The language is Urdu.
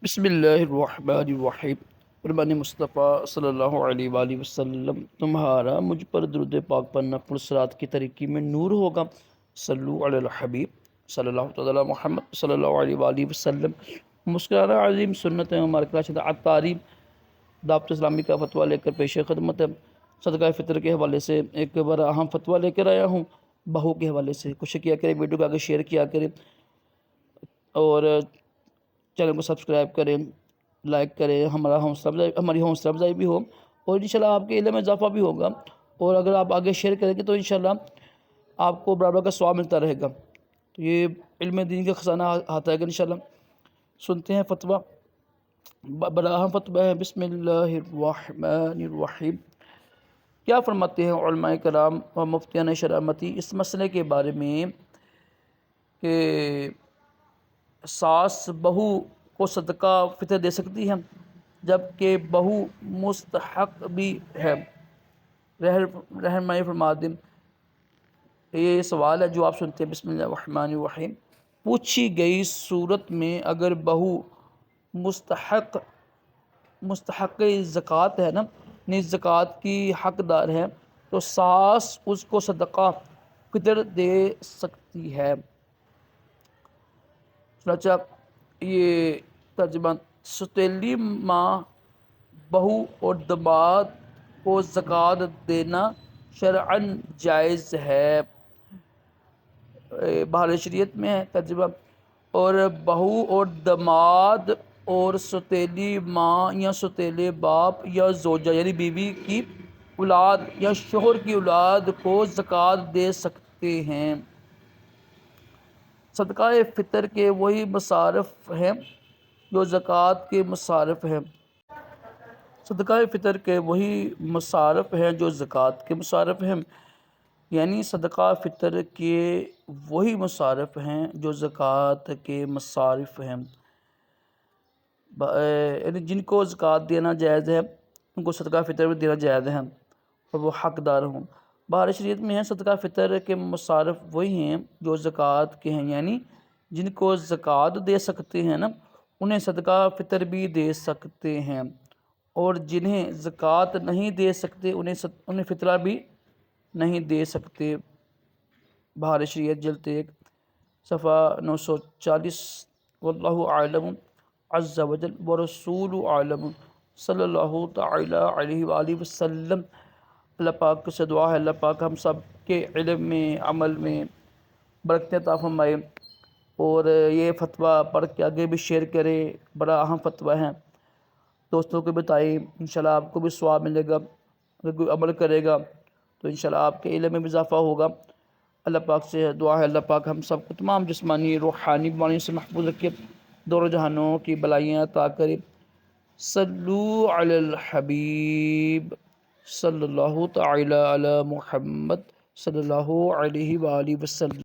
بسم اللہ الرحمن الرحیم۔ فرمان مصطفیٰ صلی اللہ علیہ وآلہ وسلم، تمہارا مجھ پر درود پاک پڑھنا پرصراط کی طریقی میں نور ہوگا۔ صلو علی الحبیب صلی اللہ تعالی محمد صلی اللہ علیہ وآلہ وسلم۔ مسکرانا عظیم سنت ہے ہمارے کلاس تعلیم دعوت اسلامی کا فتویٰ لے کر پیش خدمت ہے۔ صدقہ فطر کے حوالے سے ایک بڑا اہم فتویٰ لے کر آیا ہوں۔ بہو کے حوالے سے کوشش کیا کریں، ویڈیو کو آگے شیئر کیا کریں اور چینل کو سبسکرائب کریں، لائک کریں، ہماری حوصلہ افزائی بھی ہو اور انشاءاللہ آپ کے علم میں اضافہ بھی ہوگا۔ اور اگر آپ آگے شیئر کریں گے تو انشاءاللہ آپ کو برابر کا ثواب ملتا رہے گا۔ تو یہ علم دین کا خزانہ آتا ہے گا انشاءاللہ۔ سنتے ہیں فتویٰ، بڑا اہم فتویٰ ہے۔ بسم اللہ الرحمن الرحیم۔ کیا فرماتے ہیں علماء کرام و مفتیان شرعیہ اس مسئلے کے بارے میں کہ ساس بہو کو صدقہ فطر دے سکتی ہے جبکہ بہو مستحق بھی ہے؟ رہنمائی فرما دیں۔ یہ سوال ہے جو آپ سنتے ہیں۔ بسم اللہ الرحمن الرحیم۔ پوچھی گئی صورت میں اگر بہو مستحق زکوٰۃ ہے یعنی زکوٰۃ کی حقدار ہے تو ساس اس کو صدقہ فطر دے سکتی ہے۔ چنانچہ یہ ترجمہ، ستیلی ماں بہو اور داماد کو زکوٰۃ دینا شرعاً جائز ہے۔ بحر شریعت میں ہے ترجمہ، اور بہو اور داماد اور ستیلی ماں یا ستیلے باپ یا زوجہ یعنی بیوی کی اولاد یا شوہر کی اولاد کو زکوٰۃ دے سکتے ہیں۔ صدقہ فطر کے وہی مصارف ہیں جو زکوٰۃ کے مصارف ہیں۔ صدقہ فطر کے وہی مصارف ہیں جو زکوٰۃ کے مصارف ہیں، یعنی صدقہ فطر کے وہی مصارف ہیں جو زکوٰۃ کے مصارف ہیں، یعنی جن کو زکوٰۃ دینا جائز ہے ان کو صدقہ فطر بھی دینا جائز ہے اور وہ حقدار ہوں۔ بحر شریعت میں ہے صدقہ فطر کے مصارف وہی ہیں جو زکوٰۃ کے ہیں، یعنی جن کو زکوٰۃ دے سکتے ہیں انہیں صدقہ فطر بھی دے سکتے ہیں، اور جنہیں زکوٰۃ نہیں دے سکتے انہیں فطرہ بھی نہیں دے سکتے۔ بحر شریعت جلد 1 صفحہ 940۔ واللہ اعلم عز وجل ورسول اعلم صلی اللہ تعالی علیہ وآلہ وسلم۔ اللہ پاک سے دعا ہے اللہ پاک ہم سب کے علم میں، عمل میں برکتیں عطا فرمائے، اور یہ فتویٰ پڑھ کے آگے بھی شیئر کریں، بڑا اہم فتویٰ ہے، دوستوں کو بتائیں، انشاءاللہ آپ کو بھی ثواب ملے گا۔ اگر کوئی عمل کرے گا تو انشاءاللہ آپ کے علم میں بھی اضافہ ہوگا۔ اللہ پاک سے دعا ہے اللہ پاک ہم سب کو تمام جسمانی روحانی بیماریوں سے محفوظ رکھے، دونوں جہانوں کی بلائیاں عطا کرے۔ صلو علی الحبیب صلی اللہ تعالی علی محمد صلی اللہ علیہ وآلہ وسلم۔